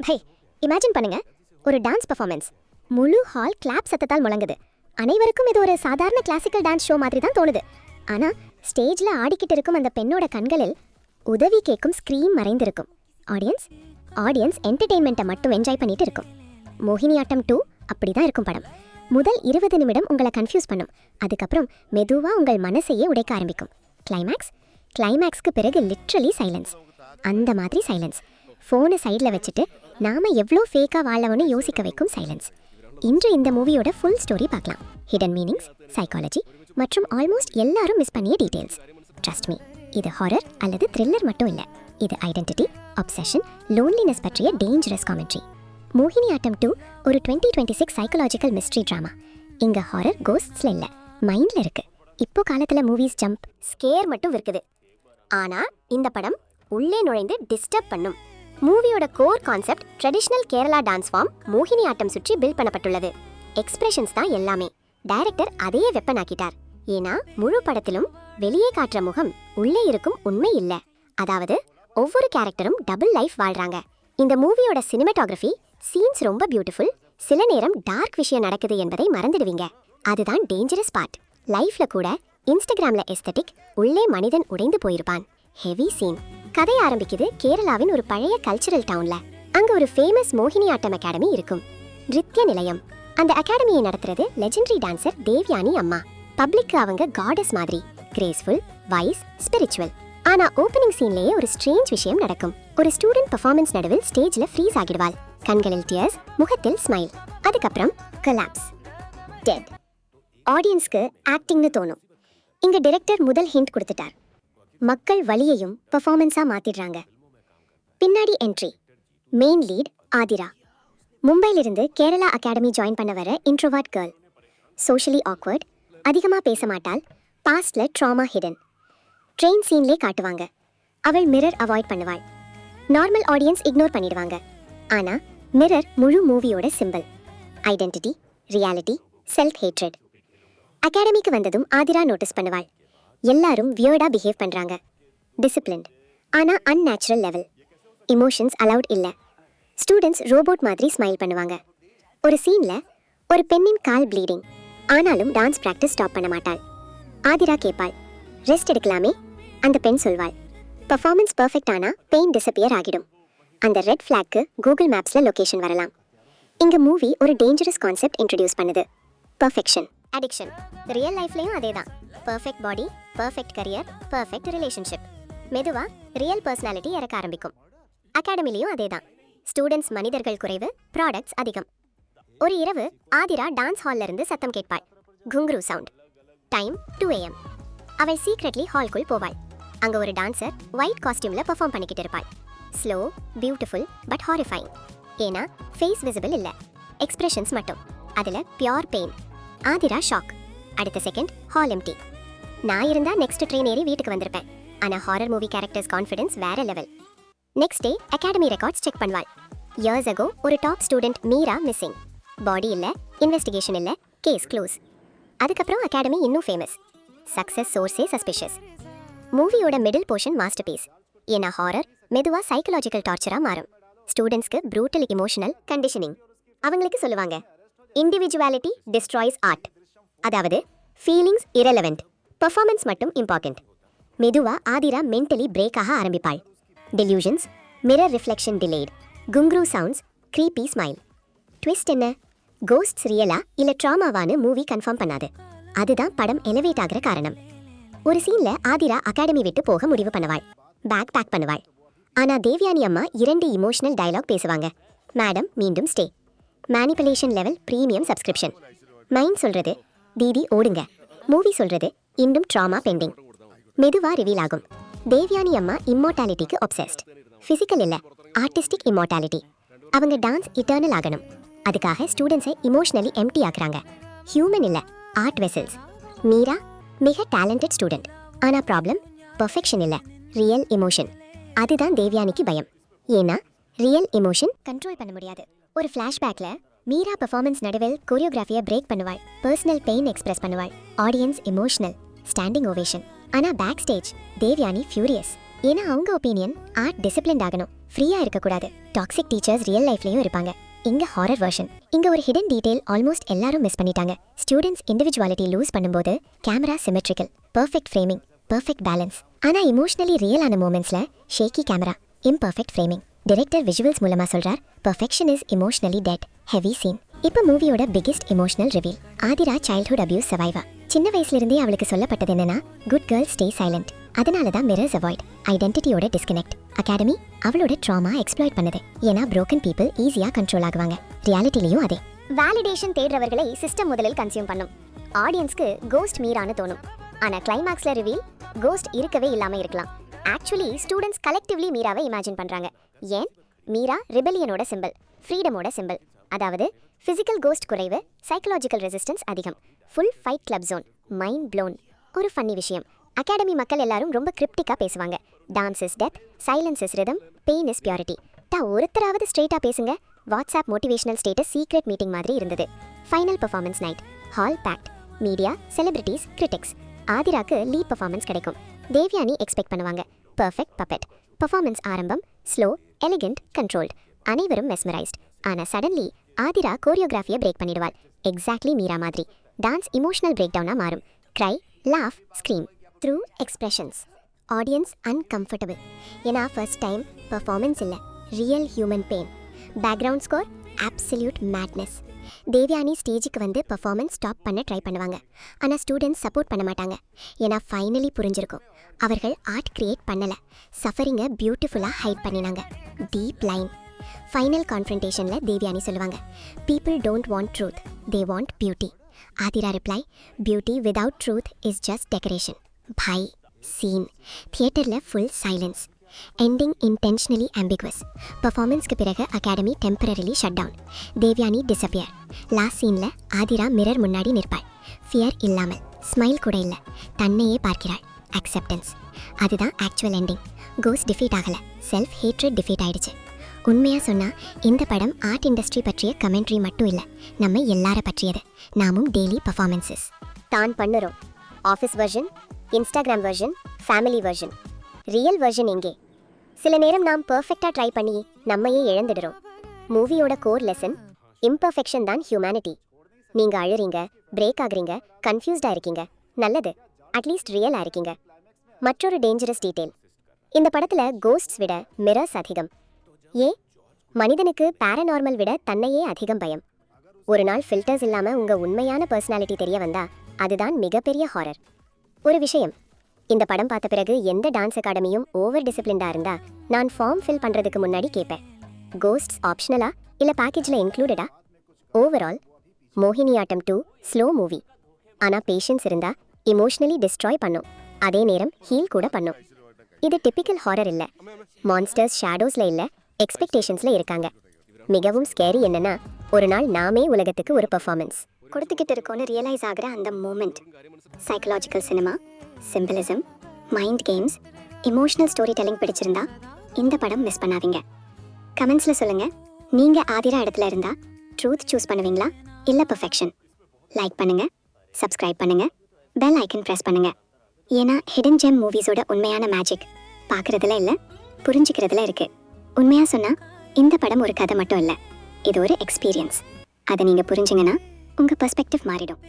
ஹே, imagine பண்ணுங்க, ஒரு dance performance முழு ஹால் கிளாப் சத்தத்தால் முழங்குது. அனைவருக்கும் இது ஒரு சாதாரண கிளாசிக்கல் டான்ஸ் ஷோ மாதிரி தான் தோணுது. ஆனா ஸ்டேஜ்ல ஆடிக்கிட்டு இருக்கும் அந்த பெண்ணோட கண்களில் உதவி கேட்கும் ஸ்க்ரீம் மறைந்திருக்கும். ஆடியன்ஸ் என்டர்டெயின்மெண்ட்டை மட்டும் என்ஜாய் பண்ணிட்டு இருக்கும். மோகினியாட்டம் 2 அப்படிதான் இருக்கும் படம். முதல் 20 நிமிடம் உங்களை கன்ஃபியூஸ் பண்ணும். அதுக்கப்புறம் மெதுவா உங்கள் மனசையே உடைக்க ஆரம்பிக்கும். கிளைமேக்ஸ்க்கு பிறகு லிட்ரலி சைலன்ஸ். அந்த மாதிரி சைலன்ஸ், ஃபோனை சைடில் வச்சுட்டு நாம எவ்வளோ ஃபேக்காக வாழவோன்னு யோசிக்க வைக்கும் சைலன்ஸ். இன்று இந்த மூவியோட ஃபுல் ஸ்டோரி பார்க்கலாம். ஹிடன் மீனிங்ஸ், சைக்காலஜி மற்றும் ஆல்மோஸ்ட் எல்லாரும் மிஸ் பண்ணிய டீட்டெயில்ஸ். ட்ரஸ்ட் மீ, இது ஹாரர் அல்லது த்ரில்லர் மட்டும் இல்லை. இது ஐடென்டிட்டி, அப்சஷன், லோன்லினஸ் பற்றிய டேஞ்சரஸ் காமெண்ட்ரி. மோகினியாட்டம் 2 ஒரு 2026 சைக்காலஜிக்கல் மிஸ்ட்ரி ட்ராமா. இங்கே ஹாரர் கோஸ்ட்ஸில் இல்லை, மைண்டில் இருக்கு. இப்போ காலத்தில் மூவிஸ் ஜம்ப், ஸ்கேர் மட்டும் இருக்குது. ஆனால் இந்த படம் உள்ளே நுழைந்து டிஸ்டர்ப் பண்ணும். மூவியோட core concept traditional Kerala dance form Mohiniyattam சுற்றி பில்ட் பண்ணப்பட்டுள்ளது. எக்ஸ்பிரஷன்ஸ் தான் எல்லாமே. டைரக்டர் அதையே வெப்பன் ஆக்கிட்டார். ஏன்னா முழு படத்திலும் வெளியே காட்டுற முகம் உள்ளே இருக்கும் உண்மை இல்ல. அதாவது ஒவ்வொரு கேரக்டரும் டபுள் லைஃப் வாழ்றாங்க. இந்த மூவியோட சினிமாட்டோகிராஃபி, சீன்ஸ் ரொம்ப பியூட்டிஃபுல். சில நேரம் டார்க் விஷயம் நடக்குது என்பதை மறந்துடுவீங்க. அதுதான் டேஞ்சரஸ் பார்ட். லைஃப்ல கூட இன்ஸ்டாகிராம்ல எஸ்தட்டிக், உள்ளே மனிதன் உடைந்து போயிருப்பான். Heavy scene. கதை ஆரம்பிக்குது கேரளாவின் ஒரு பழைய கல்ச்சரல் டவுன்ல. அங்க ஒரு ஃபேமஸ் மோகினியாட்டம் அகாடமி இருக்கும், நிருத்ய நிலையம். அந்த அகாடமியை நடத்துறது லெஜெண்டரி டான்சர் தேவ்யானி அம்மா. பப்ளிக்கு அவங்க காடஸ் மாதிரி, கிரேஸ்ஃபுல், வைஸ், ஸ்பிரிச்சுவல். ஆனா ஓப்பனிங் சீன்லயே ஒரு ஸ்ட்ரேஞ்ச் விஷயம் நடக்கும். ஒரு ஸ்டூடெண்ட் பெர்ஃபார்மன்ஸ் நடுவில் ஸ்டேஜ்ல ஃப்ரீஸ் ஆகிடுவாள். கண்களில் டியர்ஸ், முகத்தில் ஸ்மைல். அதுக்கப்புறம் கொலாப்ஸ், டெட். ஆடியன்ஸ்க்கு ஆக்டிங்னு தோணும். இங்க டைரக்டர் முதல் ஹிண்ட் கொடுத்துட்டார். மக்கள் வலியையும் பெர்ஃபார்மன்ஸா மாத்திடுறாங்க. பின்னாடி என்ட்ரி. Main lead Aadhira. மும்பையிலிருந்து கேரளா அகாடமி ஜாயின் பண்ண வர இன்ட்ரோவர்ட் கேர்ள். சோஷியலி ஆக்வர்ட், அதிகமாக பேச மாட்டாள். பாஸ்ட்ல ட்ராமா ஹிடன். ட்ரெயின் சீன்லே காட்டுவாங்க. அவள் மிரர் அவாய்ட் பண்ணுவாள். நார்மல் ஆடியன்ஸ் இக்னோர் பண்ணிடுவாங்க. ஆனா மிரர் முழு மூவியோட symbol. Identity, reality, self hatred. அகாடமிக்கு வந்ததும் ஆதிரா நோட்டீஸ் பண்ணுவாள். எல்லாரும் வியர்டா பிஹேவ் பண்றாங்க. டிசிப்ளின்ட் ஆனா அன்நேச்சுரல் லெவல். இமோஷன்ஸ் அலவுட் இல்ல. ஸ்டூடெண்ட்ஸ் ரோபோட் மாதிரி ஸ்மைல் பண்ணுவாங்க. ஒரு சீன்ல ஒரு பெண்ணின் கால் ப்ளீடிங். ஆனாலும் டான்ஸ் பிராக்டிஸ் ஸ்டாப் பண்ண மாட்டாள். ஆதிரா கேட்பாள், ரெஸ்ட் எடுக்கலாமே? அந்த பெண் சொல்வாள், பெர்ஃபார்மன்ஸ் பெர்ஃபெக்ட் ஆனா பெயின் டிஸப்பியர் ஆகிடும். அந்த ரெட் ஃபிளாக்கு கூகுள் மேப்ஸ்ல லொகேஷன் வரலாம். இங்க மூவி ஒரு டேஞ்சரஸ் கான்செப்ட் இன்ட்ரடியூஸ் பண்ணுது. Perfection addiction. ரியல் லைஃப்லயும் அதேதான். பெர்ஃபெக்ட் பாடி, பெர்ஃபெக்ட் கரியர், பெர்ஃபெக்ட் ரிலேஷன்ஷிப். மெதுவா ரியல் பர்சனாலிட்டி இறக்க ஆரம்பிக்கும். அகாடமிலையும் அதேதான். ஸ்டூடெண்ட்ஸ் மனிதர்கள் குறைவு, ப்ராடக்ட்ஸ் அதிகம். ஒரு இரவு ஆதிரா டான்ஸ் ஹால்ல இருந்து சத்தம் கேட்பாள். குங்குரு சவுண்ட். Time 2 AM. அவள் சீக்ரெட்லி ஹால்குள் போவாள். அங்க ஒரு டான்சர் ஒயிட் காஸ்டியூம்ல பெர்ஃபார்ம் பண்ணிக்கிட்டு இருப்பாள். Slow, beautiful but horrifying. ஏன்னா ஃபேஸ் விசிபிள் இல்ல, எக்ஸ்பிரஷன்ஸ் மட்டும். அதுல பியோர் பெயின். ஆதிரா ஷாக். அடுத்த செகண்ட் ஹால் எம்டி. நான் இருந்தா நெக்ஸ்ட் ட்ரெயின் ஏறி வீட்டுக்கு வந்திருப்பேன். ஆனா ஹாரர் மூவி கேரக்டர்ஸ் கான்ஃபிடன்ஸ் வேற level. Next day academy records check பண்ணுவாள். இயர்ஸ் அகோ ஒரு டாப் ஸ்டூடெண்ட் மீரா மிஸ்ஸிங். பாடி இல்ல, இன்வெஸ்டிகேஷன் இல்ல, கேஸ் க்ளோஸ். அதுக்கப்புறம் அகாடமி இன்னும் ஃபேமஸ். சக்சஸ் சோர்ஸே சஸ்பிஷியஸ். மூவியோட மிடில் போர்ஷன் மாஸ்டர் பீஸ். ஏன்னா ஹாரர் மெதுவா சைக்கலாஜிக்கல் டார்ச்சரா மாறும். ஸ்டூடெண்ட்ஸ்க்கு ப்ரூட்டல் இமோஷனல் கண்டிஷனிங். அவங்களுக்கு சொல்லுவாங்க, இண்டிவிஜுவாலிட்டி டிஸ்ட்ராய்ஸ் ஆர்ட். அதாவது ஃபீலிங்ஸ் இரலவெண்ட், பெர்ஃபார்மன்ஸ் மட்டும் இம்பார்ட்டன்ட். மெதுவா ஆதிரா மென்டலி பிரேக் ஆக ஆரம்பிப்பாள். Delusions, mirror reflection delayed, ghungroo sounds, creepy smile. Twist என்ன? கோஸ்ட்ஸ் ரியலா இல்ல ட்ராமாவான்னு மூவி கன்ஃபார்ம் பண்ணாது. அதுதான் படம் எலிவேட் ஆகிற காரணம். ஒரு சீன்ல ஆதிரா அகாடமி விட்டு போக முடிவு பண்ணுவாள். பேக் பேக் பண்ணுவாள். ஆனா தேவ்யானி அம்மா 2 இமோஷனல் டயலாக் பேசுவாங்க. மேடம் மீண்டும் stay. Manipulation level premium subscription. Mind சொல்றது தீதி ஓடுங்க, மூவி சொல்றது இன்னும் ட்ராமா பெண்டிங். மெதுவா ரிவீல் ஆகும். தேவ்யானி அம்மா இம்மோர்டாலிட்டிக்கு ஒப்செஸ்ட். ஃபிசிக்கல் இல்ல, ஆர்டிஸ்டிக் இம்மோர்டாலிட்டி. அவங்க டான்ஸ் இட்டர்னல் ஆகணும். அதுக்காக ஸ்டூடெண்ட்ஸை இமோஷனலி எம்டி ஆக்குறாங்க. ஹியூமன் இல்ல, ஆர்ட் வெசல்ஸ். மீரா மிக டேலண்டட் ஸ்டூடெண்ட். ஆனா ப்ராப்ளம் பெர்ஃபெக்ஷன் இல்ல, ரியல் எமோஷன். அதுதான் தேவ்யானிக்கு பயம். ஏன்னா ரியல் எமோஷன் கண்ட்ரோல் பண்ண முடியாது. ஒரு ஃப்ளாஷ்பேக்ல மீரா பெர்ஃபார்மன்ஸ் நடுவில் கோரியோகிராஃபியை பிரேக் பண்ணுவாள். பர்சனல் பெயின் எக்ஸ்பிரஸ் பண்ணுவாள். Audience emotional, standing ovation. ஆனா பேக் ஸ்டேஜ் தேவ்யானி ஃபியூரியஸ். ஏன்னா அவங்க ஒப்பீனியன் ஆர்ட் டிசிப்ளின்ட் ஆகணும், ஃப்ரீயா இருக்கக்கூடாது. டாக்ஸிக் டீச்சர்ஸ் ரியல் லைஃப்லயும் இருப்பாங்க. இங்க ஹாரர் வெர்ஷன். இங்க ஒரு ஹிடன் டீடைல் ஆல்மோஸ்ட் எல்லாரும் மிஸ் பண்ணிட்டாங்க. ஸ்டூடெண்ட்ஸ் இண்டிவிஜுவாலிட்டி லூஸ் பண்ணும்போது camera symmetrical, perfect framing, perfect balance. ஆனா இமோஷனலி ரியலான மூமெண்ட்ஸ்ல shaky camera, imperfect framing. Director visuals மூலமா சொல்றார், perfection is emotionally dead, heavy scene. இப்போ மூவியோட biggest emotional reveal. Aadhira childhood abuse சர்வைவா. சின்ன வயசுல இருந்தே அவளுக்கு சொல்லப்பட்டது என்னன்னா, குட் கேர்ள் ஸ்டே சைலண்ட். அதனால தான் மிரர்ஸ் அவாய்ட், ஐடென்டிட்டியோட டிஸ்கனெக்ட். அகாடமி அவளோட ட்ராமா எக்ஸ்ப்ளாய்ட் பண்ணுது. ஏன்னா broken people ஈஸியா கண்ட்ரோல் ஆகுவாங்க. ரியாலிட்டிலையும் அதே. வேலிடேஷன் தேடுறவர்களை சிஸ்டம் முதலில் கன்சியூம் பண்ணும். ஆடியன்ஸ்க்கு கோஸ்ட் மீரான்னு தோணும். ஆனா கிளைமாக்ஸ்ல ரிவீல், கோஸ்ட் இருக்கவே இல்லாம இருக்கலாம். ஆக்சுவலி ஸ்டூடெண்ட்ஸ் கலெக்டிவ்லி மீராவை இமேஜின் பண்றாங்க. ஏன்? மீரா ரிபெலியனோட சிம்பிள், ஃப்ரீடமோட சிம்பிள். அதாவது ஃபிசிக்கல் கோஸ்ட் குறைவு, சைக்கலாஜிக்கல் ரெசிஸ்டன்ஸ் அதிகம். Full fight club zone, mind blown. ஒரு ஃபன்னி விஷயம், அகாடமி மக்கள் எல்லாரும் ரொம்ப கிரிப்டிக்கா பேசுவாங்க. Dance is death, silence is rhythm, pain is purity. ஒருத்தராவது ஸ்ட்ரெயிட்டா பேசுங்க. WhatsApp motivational status secret meeting மாதிரி இருந்தது. Final performance night, hall packed. Media, celebrities, critics. ஆதிராக்கு லீட் பெர்ஃபார்மன்ஸ் கிடைக்கும். தேவ்யானி எக்ஸ்பெக்ட் பண்ணுவாங்க பெர்ஃபெக்ட் பப்பெட். பெர்ஃபார்மன்ஸ் ஆரம்பம் ஸ்லோ, எலிகண்ட், கண்ட்ரோல்ட். அனைவரும் மெஸ்மரைஸ்ட். ஆனா சடன்லி ஆதிரா கோரியோகிராஃபியை பிரேக் பண்ணிடுவாள். எக்ஸாக்ட்லி மீரா மாதிரி. டான்ஸ் இமோஷனல் பிரேக் டவுனா மாறும். Cry, laugh, scream through expressions. Audience uncomfortable. ஏன்னா ஃபர்ஸ்ட் டைம் பெர்ஃபார்மன்ஸ் இல்லை, real human pain. Background score absolute madness. Devyani ஸ்டேஜுக்கு வந்து பெர்ஃபார்மன்ஸ் ஸ்டாப் பண்ண ட்ரை பண்ணுவாங்க. ஆனால் ஸ்டூடெண்ட்ஸ் சப்போர்ட் பண்ண மாட்டாங்க. ஏன்னா ஃபைனலி புரிஞ்சிருக்கும், அவர்கள் ஆர்ட் கிரியேட் பண்ணலை, சஃபரிங்கை பியூட்டிஃபுல்லாக ஹைட் பண்ணினாங்க. Deep line. ஃபைனல் கான்ஃபரன்டேஷனில் தேவ்யானி சொல்லுவாங்க, people don't want truth, they want beauty. Aadhira reply, beauty without truth is just decoration. Bye scene. தியேட்டரில் full silence. Ending intentionally ambiguous. பர்ஃபார்மன்ஸ்க்கு பிறகு academy temporarily shut down. Devyani disappear. Last சீனில் Aadhira mirror முன்னாடி நிற்பாள். Fear இல்லாமல், smile கூட இல்லை, தன்னையே பார்க்கிறாள். அக்செப்டன்ஸ். அதுதான் ஆக்சுவல் எண்டிங். கோஸ் டிஃபீட் ஆகலை, செல்ஃப் ஹேட்ரட் டிஃபீட் ஆயிடுச்சு. உண்மையாக சொன்னால் இந்த படம் ஆர்ட் இண்டஸ்ட்ரி பற்றிய கமெண்ட்ரி மட்டும் இல்லை, நம்ம எல்லாரை பற்றியது. நாமும் டெய்லி பர்ஃபார்மன்ஸஸ் தான் பண்ணுறோம். Office version, Instagram version, family version. Real version எங்கே? சில நேரம் நாம் பர்ஃபெக்டாக ட்ரை பண்ணி நம்மையே இழந்துடுறோம். மூவியோட கோர் லெசன், இம்பர்ஃபெக்ஷன் தான் ஹியூமனிட்டி. நீங்கள் அழுறீங்க, பிரேக் ஆகுறீங்க, கன்ஃபியூஸ்டாக இருக்கீங்க, நல்லது, அட்லீஸ்ட் ரியலாக இருக்கீங்க. மற்றொரு டேஞ்சரஸ் டீட்டெயில், இந்த படத்தில் கோஸ்ட்ஸ் விட மிரர்ஸ் அதிகம். ஏன்? மனிதனுக்கு பேரநார்மல் விட தன்னையே அதிகம் பயம். ஒரு நாள் ஃபில்டர்ஸ் இல்லாமல் உங்கள் உண்மையான பர்சனாலிட்டி தெரிய வந்தா அதுதான் மிகப்பெரிய ஹாரர். ஒரு விஷயம், இந்த படம் பார்த்த பிறகு எந்த டான்ஸ் அகாடமியும் ஓவர் டிசிப்ளின்டாக இருந்தா நான் ஃபார்ம் ஃபில் பண்ணுறதுக்கு முன்னாடி கேட்பேன், கோஸ்ட்ஸ் ஆப்ஷனலா இல்லை பேக்கேஜில் இன்க்ளூடடா? Overall Mohiniyattam 2 slow movie. ஆனால் பேஷன்ஸ் இருந்தால் இமோஷ்னலி டிஸ்ட்ராய் பண்ணும், அதே நேரம் ஹீல் கூட பண்ணும். இது டிப்பிக்கல் ஹாரர் இல்லை. மான்ஸ்டர்ஸ் ஷேடோஸில் இல்லை, எக்ஸ்பெக்டேஷன்ஸில் இருக்காங்க. மிகவும் ஸ்கேரி என்னன்னா, ஒரு நாள் நாமே உலகத்துக்கு ஒரு பெர்ஃபார்மன்ஸ் கொடுத்துக்கிட்டு இருக்கோன்னு ரியலைஸ் ஆகிற அந்த moment. Psychological cinema, symbolism, mind games, emotional storytelling பிடிச்சிருந்தா இந்த படம் மிஸ் பண்ணாதீங்க. கமெண்ட்ஸில் சொல்லுங்கள், நீங்கள் ஆதிரா இடத்துல இருந்தால் ட்ரூத் சூஸ் பண்ணுவீங்களா இல்லை பெர்ஃபெக்ஷன்? லைக் பண்ணுங்கள், சப்ஸ்கிரைப் பண்ணுங்கள், பெல் ஐக்கன் ப்ரெஸ் பண்ணுங்கள். ஏன்னா ஹிடன் ஜெம் மூவிஸோட உண்மையான மேஜிக் பார்க்குறதுல இல்லை, புரிஞ்சிக்கிறதுல இருக்குது. உண்மையாக சொன்னால் இந்த படம் ஒரு கதை மட்டும் இல்லை, இது ஒரு எக்ஸ்பீரியன்ஸ். அதை நீங்கள் புரிஞ்சிங்கன்னா உங்கள் பெர்ஸ்பெக்டிவ் மாறிடும்.